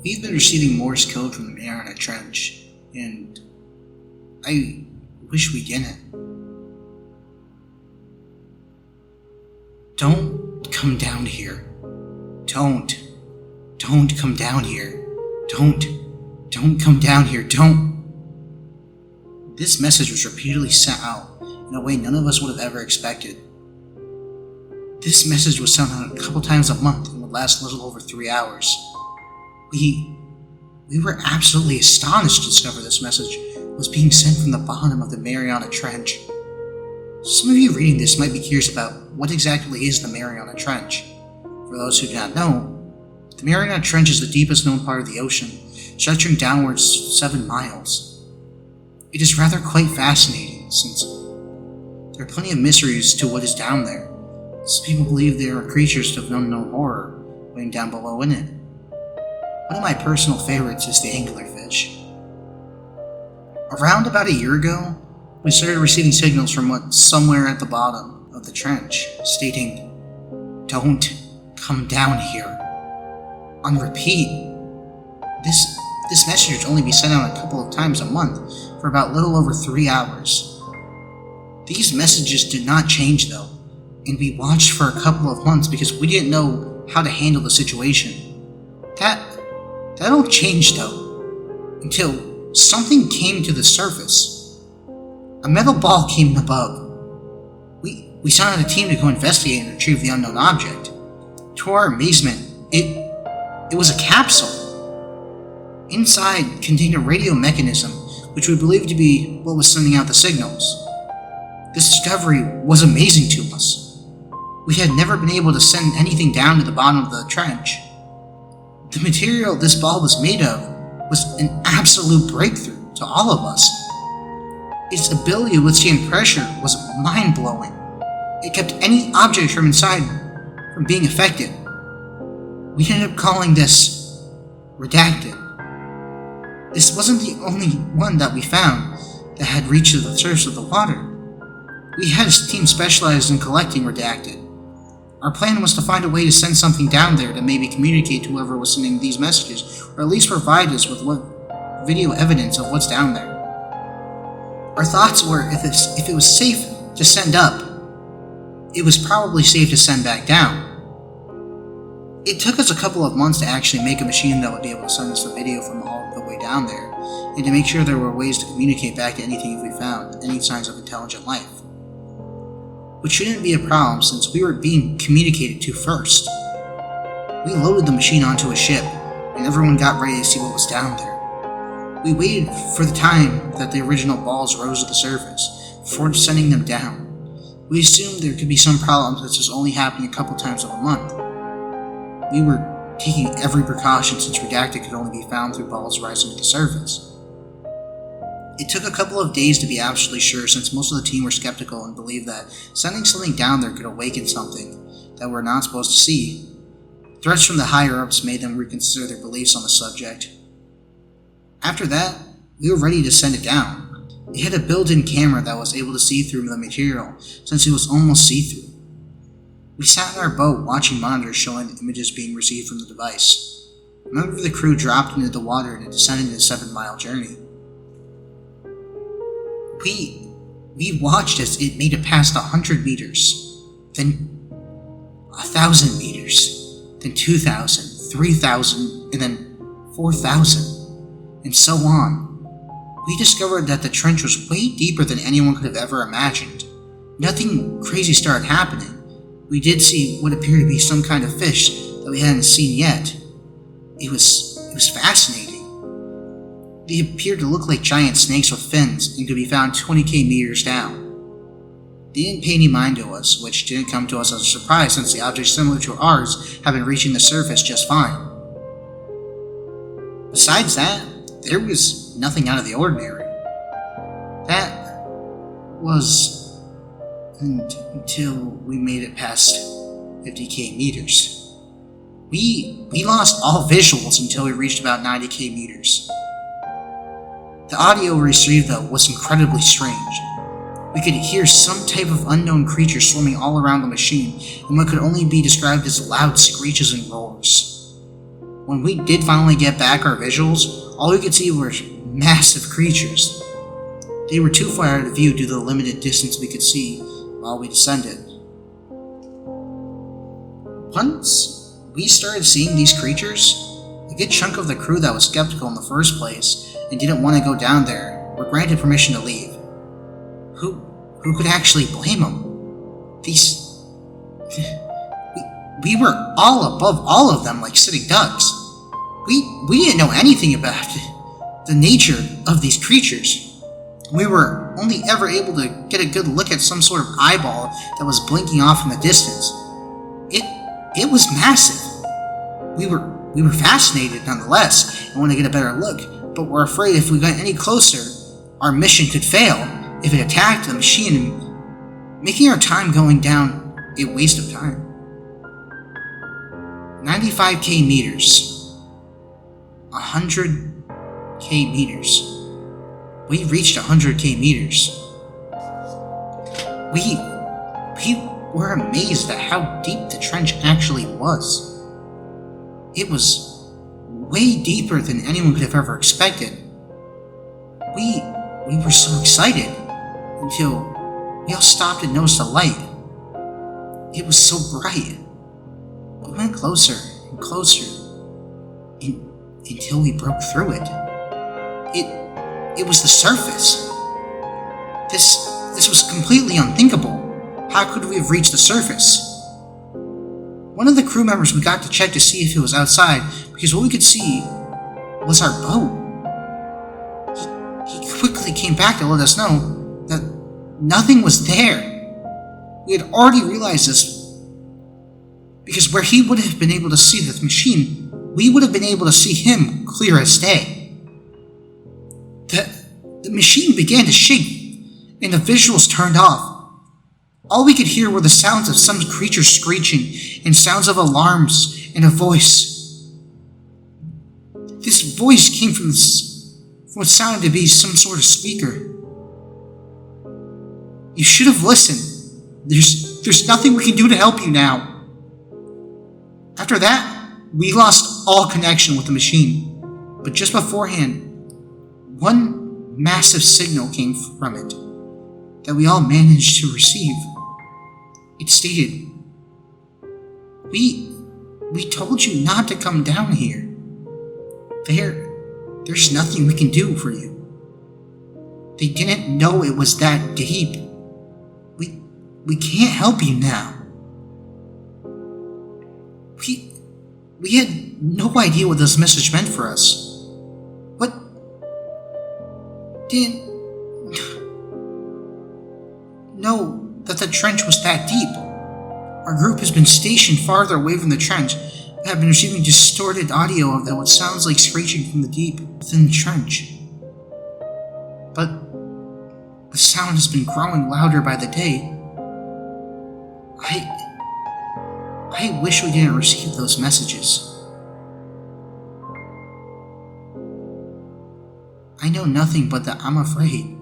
We've been receiving Morse code from the Mariana Trench, and I wish we didn't. Don't come down here. Don't come down here. Don't come down here. Don't. This message was repeatedly sent out in a way none of us would have ever expected. This message was sent out a couple times a month and would last a little over 3 hours. We were absolutely astonished to discover this message was being sent from the bottom of the Mariana Trench. Some of you reading this might be curious about what exactly is the Mariana Trench. For those who do not know, the Mariana Trench is the deepest known part of the ocean, stretching downwards 7 miles. It is rather quite fascinating, since there are plenty of mysteries to what is down there, as people believe there are creatures of unknown horror waiting down below in it. One of my personal favorites is the anglerfish. Around about a year ago, we started receiving signals from what's somewhere at the bottom of the trench, stating, "Don't come down here." On repeat. This message would only be sent out a couple of times a month for about a little over 3 hours. These messages did not change though, and we watched for a couple of months because we didn't know how to handle the situation. That all changed though, until something came to the surface. A metal ball came above. We sent out a team to go investigate and retrieve the unknown object. To our amazement, it was a capsule. Inside contained a radio mechanism, which we believed to be what was sending out the signals. This discovery was amazing to us. We had never been able to send anything down to the bottom of the trench. The material this ball was made of was an absolute breakthrough to all of us. Its ability to withstand pressure was mind-blowing. It kept any object from inside from being affected. We ended up calling this Redacted. This wasn't the only one that we found that had reached the surface of the water. We had a team specialized in collecting Redacted. Our plan was to find a way to send something down there to maybe communicate to whoever was sending these messages, or at least provide us with video evidence of what's down there. Our thoughts were if it was safe to send up, it was probably safe to send back down. It took us a couple of months to actually make a machine that would be able to send us the video from all the way down there, and to make sure there were ways to communicate back to anything if we found any signs of intelligent life. Which shouldn't be a problem since we were being communicated to first. We loaded the machine onto a ship, and everyone got ready to see what was down there. We waited for the time that the original balls rose to the surface before sending them down. We assumed there could be some problems such as only happening a couple times a month. We were taking every precaution since Redacted could only be found through balls rising to the surface. It took a couple of days to be absolutely sure since most of the team were skeptical and believed that sending something down there could awaken something that we're not supposed to see. Threats from the higher-ups made them reconsider their beliefs on the subject. After that, we were ready to send it down. It had a built-in camera that was able to see through the material since it was almost see-through. We sat in our boat watching monitors showing the images being received from the device. A member of the crew dropped into the water and it descended a 7-mile journey. We watched as it made it past 100 meters, then 1,000 meters, then 2,000, 3,000, and then 4,000, and so on. We discovered that the trench was way deeper than anyone could have ever imagined. Nothing crazy started happening. We did see what appeared to be some kind of fish that we hadn't seen yet. It was fascinating. They appeared to look like giant snakes with fins and could be found 20k meters down. They didn't pay any mind to us, which didn't come to us as a surprise since the objects similar to ours have been reaching the surface just fine. Besides that, there was nothing out of the ordinary. That was until we made it past 50k meters. We lost all visuals until we reached about 90k meters. The audio we received, though, was incredibly strange. We could hear some type of unknown creature swimming all around the machine in what could only be described as loud screeches and roars. When we did finally get back our visuals, all we could see were massive creatures. They were too far out of view due to the limited distance we could see while we descended. Once we started seeing these creatures, a good chunk of the crew that was skeptical in the first place and didn't want to go down there were granted permission to leave. Who could actually blame them? We were all above all of them like sitting ducks. We didn't know anything about the nature of these creatures. We were only ever able to get a good look at some sort of eyeball that was blinking off in the distance. It was massive. We were fascinated nonetheless and wanted to get a better look, but we're afraid if we got any closer, our mission could fail if it attacked the machine, making our time going down a waste of time. 95k meters. 100k meters. We reached 100k meters. We were amazed at how deep the trench actually was. It was way deeper than anyone could have ever expected. We were so excited until we all stopped and noticed a light. It was so bright. We went closer and closer until we broke through it. It was the surface. This was completely unthinkable. How could we have reached the surface? One of the crew members we got to check to see if it was outside, because what we could see was our boat. He quickly came back to let us know that nothing was there. We had already realized this, because where he would have been able to see the machine, we would have been able to see him clear as day. The machine began to shake, and the visuals turned off. All we could hear were the sounds of some creature screeching, and sounds of alarms, and a voice. This voice came from what sounded to be some sort of speaker. You should have listened. There's nothing we can do to help you now. After that, we lost all connection with the machine. But just beforehand, one massive signal came from it that we all managed to receive. It stated, We told you not to come down here. There's nothing we can do for you. They didn't know it was that deep. We can't help you now. We had no idea what this message meant for us. What? Didn't know that the trench was that deep. Our group has been stationed farther away from the trench and have been receiving distorted audio of what sounds like screeching from the deep within the trench. But the sound has been growing louder by the day. I wish we didn't receive those messages. I know nothing but that I'm afraid.